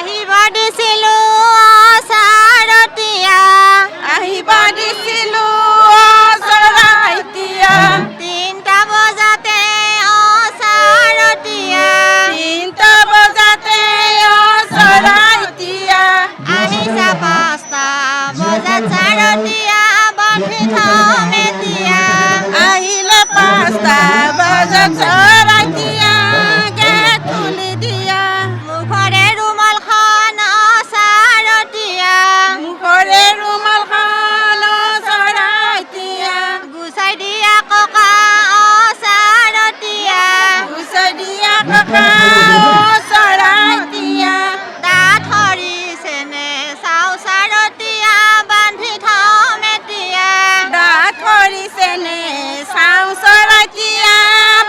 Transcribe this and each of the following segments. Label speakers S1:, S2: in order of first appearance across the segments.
S1: আহিব দিছিলো চাৰতিয়া
S2: আহিব দিছিলো চৰাইতিয়া
S1: 3টা বজাতে চাৰতিয়া
S2: 3টা বজাতে চৰাইতিয়া
S1: আহিছা 5টা বজাত চাৰতিয়া বান্ধি থম এতিয়া
S2: আহিলে 5টা বজাত চৰাইতিয়া গেট খুলি দিয়া
S1: মুখৰে ৰুমালখন চাৰতিয়া
S2: মুখৰে ৰুমালখন চৰাইতিয়া
S1: গুচাই দিয়া ককা চাৰতিয়া
S2: গুচাই দিয়া ককা চৰাইতিয়া
S1: দাঁত সৰিছেনে চাও চাৰতিয়া বান্ধি থম এতিয়া
S2: দাঁত সৰিছেনে চাওঁ চৰাইতিয়া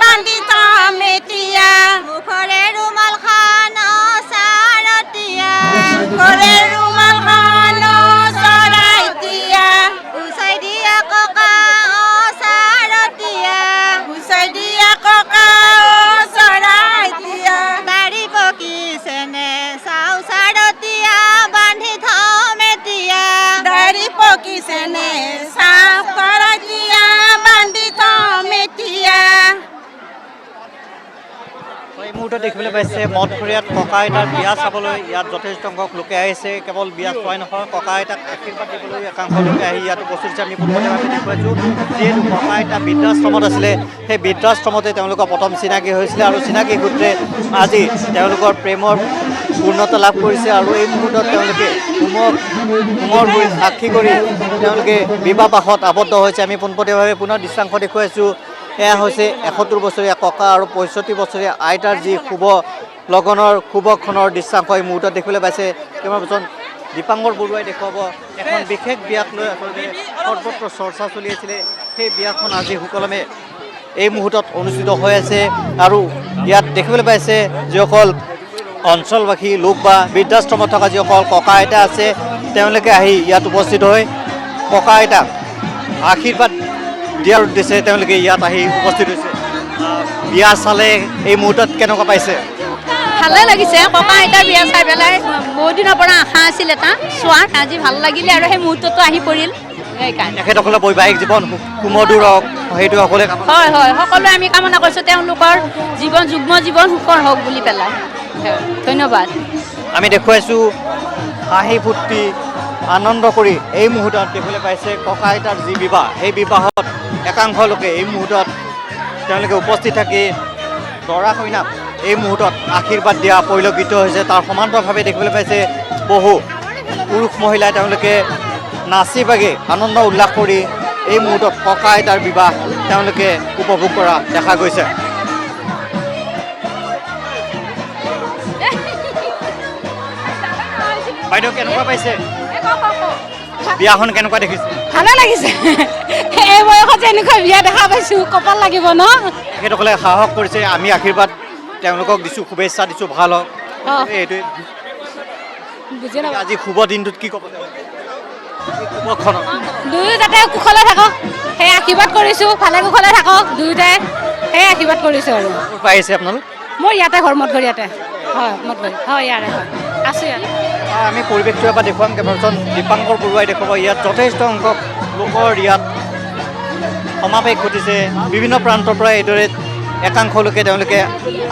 S2: বান্ধি থম এতিয়া
S1: মুখৰে ৰুমালখন চাৰতিয়া
S2: মুখৰে ৰুমালখন চৰাইতিয়া
S1: গুচাই দিয়া ককা চাৰতিয়া
S2: গুচাই দিয়া ককা চৰাইতিয়া
S1: দাড়ি পকিছেনে চাও চাৰতিয়া বান্ধি থম এতিয়া
S2: দাড়ি পকিছেনে চাওঁ চৰাইতিয়া বান্ধি থম এতিয়া
S3: এই মুহূৰ্তত দেখিবলৈ পাইছে মঠঘৰীয়াত ককা আইতাৰ বিয়া চাবলৈ ইয়াত যথেষ্ট সংখ্যক লোকে আহিছে কেৱল বিয়া চোৱাই নহয় ককা আইতাক আশীৰ্বাদ দিবলৈ একাংশ লোকে আহি ইয়াত উপস্থিত হৈছে আমি পোনপটীয়াভাৱে দেখুৱাইছোঁ যিহেতু ককা আইতা বৃদ্ধাশ্ৰমত আছিলে সেই বৃদ্ধাশ্ৰমতে তেওঁলোকৰ প্ৰথম চিনাকি হৈছিলে আৰু চিনাকি সূত্ৰে আজি তেওঁলোকৰ প্ৰেমৰ পূৰ্ণতা লাভ কৰিছে আৰু এই মুহূৰ্তত তেওঁলোকে হোমৰ গুৰিত সাক্ষী কৰি তেওঁলোকে বিবাহপাশত আবদ্ধ হৈছে আমি পোনপটীয়াভাৱে পুনৰ দৃশ্যাংশ দেখুৱাইছোঁ এয়া হৈছে 71 বছৰীয়া ককা আৰু 65 বছৰীয়া আইতাৰ যি শুভ লগনৰ শুভক্ষণৰ দৃশ্যাংশ এই মুহূৰ্তত দেখিবলৈ পাইছে কেমেৰাপাৰ্চন দীপাংকৰ বৰুৱাই দেখুৱাব এখন বিশেষ বিয়াক লৈ আচলতে সৰ্বত্ৰ চৰ্চা চলি আছিলে সেই বিয়াখন আজি সুকলমে এই মুহূৰ্তত অনুষ্ঠিত হৈ আছে আৰু ইয়াত দেখিবলৈ পাইছে যিসকল অঞ্চলবাসী লোক বা বৃদ্ধাশ্ৰমত থকা যিসকল ককা আইতা আছে তেওঁলোকে আহি ইয়াত উপস্থিত হৈ ককা আইতাক আশীৰ্বাদ দিয়াৰ উদ্দেশ্যে তেওঁলোকে ইয়াত আহি উপস্থিত হৈছে বিয়া চালে এই মুহূৰ্তত কেনেকুৱা পাইছে
S4: ভালে লাগিছে ককা আইতাৰ বিয়া চাই পেলাই বহুত দিনৰ পৰা আশা আছিল এটা চোৱাৰ আজি ভাল লাগিলে আৰু সেই মুহূৰ্তটো আহি পৰিল সেইকাৰণে
S3: তেখেতসকলৰ বৈবাহিক জীৱন সুমধুৰ হওক সেইটো সকলোৱে
S4: হয় হয় সকলোৱে আমি কামনা কৰিছোঁ তেওঁলোকৰ জীৱন যুগ্ম জীৱন সুখৰ হওক বুলি পেলাই ধন্যবাদ
S3: আমি দেখুৱাইছোঁ হাঁহি ফূৰ্তি আনন্দ কৰি এই মুহূৰ্তত দেখিবলৈ পাইছে ককা আইতাৰ যি বিবাহ সেই বিবাহত একাংশ লোকে এই মুহূৰ্তত তেওঁলোকে উপস্থিত থাকি দৰা কইনাক এই মুহূৰ্তত আশীৰ্বাদ দিয়া পৰিলক্ষিত হৈছে তাৰ সমান্তৰালভাৱে দেখিবলৈ পাইছে বহু পুৰুষ মহিলাই তেওঁলোকে নাচি বাগি আনন্দ উল্লাস কৰি এই মুহূৰ্তত ককা আইতাৰ বিবাহ তেওঁলোকে উপভোগ কৰা দেখা গৈছে বাইদেউ কেনেকুৱা পাইছে বিয়াখন কেনেকুৱা দেখিছে
S4: ভালে লাগিছে এই বয়সত যে এনেকুৱা বিয়া দেখা পাইছোঁ কপাল লাগিব ন
S3: তেখেতসকলে সাহস কৰিছে আমি আশীৰ্বাদ তেওঁলোকক দিছোঁ শুভেচ্ছা দিছোঁ ভাল হওক এইটোৱে
S4: বুজি নাপাওঁ
S3: আজি শুভ দিনটোত কি ক'ব শুভক্ষণত
S4: দুয়ো যাতে কুশলে থাকক সেই আশীৰ্বাদ কৰিছোঁ ভালে কুশলে থাকক দুয়োটাই সেই আশীৰ্বাদ কৰিছোঁ আৰু
S3: ক'ৰ পৰা আহিছে আপোনালোক
S4: মোৰ ইয়াতে ঘৰ মঠঘৰীয়াতে হয় মঠঘৰী হয় ইয়াৰে হয় আছোঁ ইয়াত
S3: আমি পৰিৱেশটো এবাৰ দেখুৱাম কেমেৰাপাৰ্চন দীপাংকৰ বৰুৱাই দেখুৱাব ইয়াত যথেষ্ট সংখ্যক লোকৰ ইয়াত সমাৱেশ ঘটিছে বিভিন্ন প্ৰান্তৰ পৰা এইদৰে একাংশ লোকে তেওঁলোকে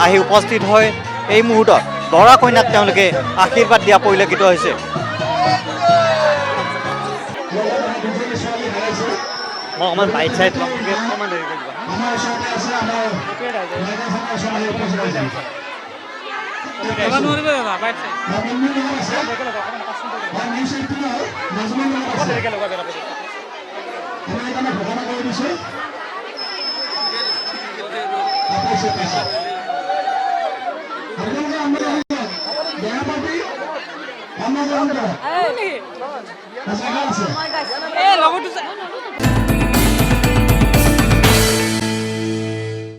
S3: আহি উপস্থিত হয় এই মুহূৰ্তত দৰা কইনাক তেওঁলোকে আশীৰ্বাদ দিয়া পৰিলক্ষিত হৈছে মই অকণমান বাইক চাই তোমালোকে অকণমান দেৰি কৰি দিবা